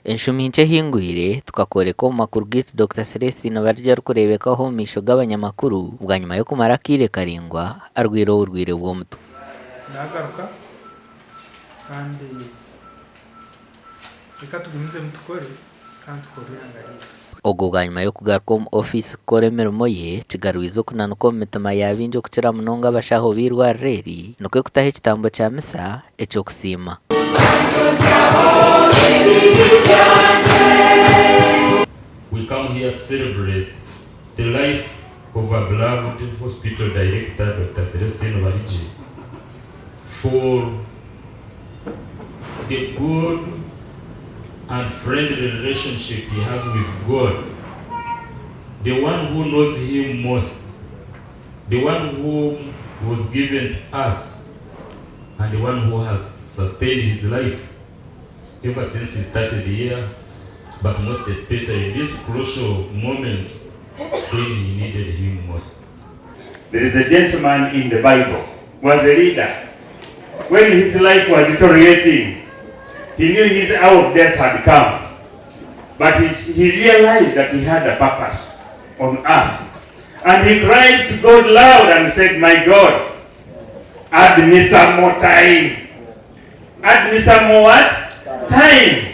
Enshumi nche hingwire tukakoreka mu makuru gitu Dr. Celestine Barigye kurebekaho mu misho g'abanyamakuru bwa nyuma yo kumara akire karingwa arwira urwire bw'omutwe. Nagaruka kandi reka tugumize mutukore kandi tukorera Ogo bwa nyuma yo kugaruka mu office kukora emirimo ye kigaruizo kunanuka mu mitima yabingi okukira munonga abashaho b'irwariro nuko kutaha ekitambo kya misa ekyokusiima. We come here to celebrate the life of our beloved hospital director, Dr. Celestine Barigye, for the good and friendly relationship he has with God, the one who knows him most, the one who was given to us, and the one who has sustained his life ever since he started here, but most especially in these crucial moments when he needed him most. There is a gentleman in the Bible who was a leader. When his life was deteriorating, he knew his hour of death had come. But he realized that he had a purpose on earth. And he cried to God loud and said, "My God, add me some more time. Add me some more what? Time."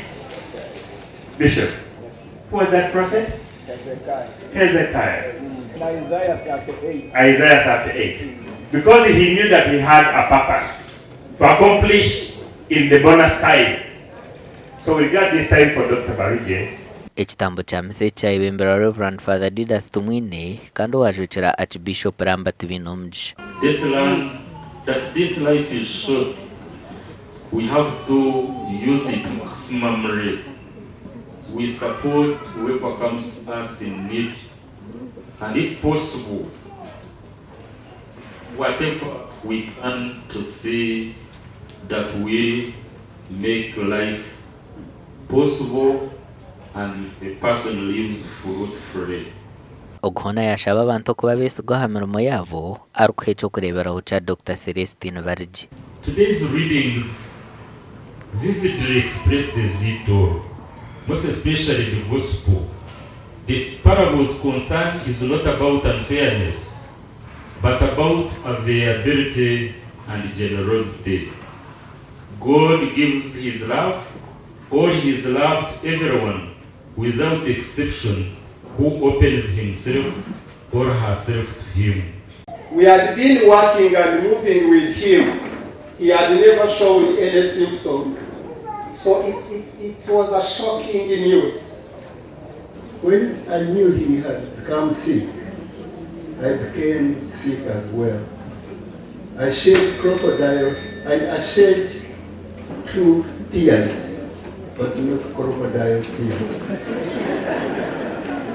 Bishop, who was that prophet? Hezekiah. Isaiah 38. Because he knew that he had a purpose to accomplish in the bonus time. So we got this time for Dr. Barigye. Ekitambo kya misa kyayiwe Mbarara Referral Father Didas tumwine kandi wajukira Archbishop Rambert Binomji. Let's learn that this life is short. We have to use it maximally. We support whoever comes to us in need, and if possible, whatever we can to see that we make life possible and a person lives fruitfully. Oghona yashaba abantu kuba besigwa ha mirimo yabo arukuha ekyokureberaho kya Dr. Celestine Barigye. Today's readings vividly expresses it all. Most especially the gospel. The parable's concern is not about unfairness, but about availability and generosity. God gives his love, or his love to everyone, without exception, who opens himself or herself to him. We had been working and moving with him. He had never shown any symptom. So it was a shocking news. When I knew he had become sick, I became sick as well. I shed shed true tears, but not crocodile tears.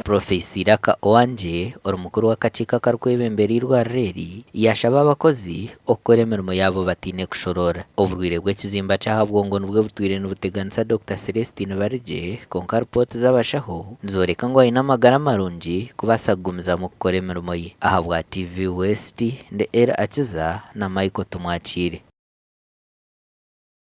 Professor Iraka Oanje orumukuru w'akakiiko akarukwebembera irwariro yashaba abakozi okukora emirimo yabo batine kushorora. Oburwire bw'ekizimba ky'ahabw'ongo nibwo butwire nibuteganisa Dr. Celestine Barigye konka ripoti z'abashaho nizoreka ngu aine amagara marungi kubaasa kugumiza mu kukora emirimo ye. Ahabwa TV West nde Era Akiza na Michael Tumwakire.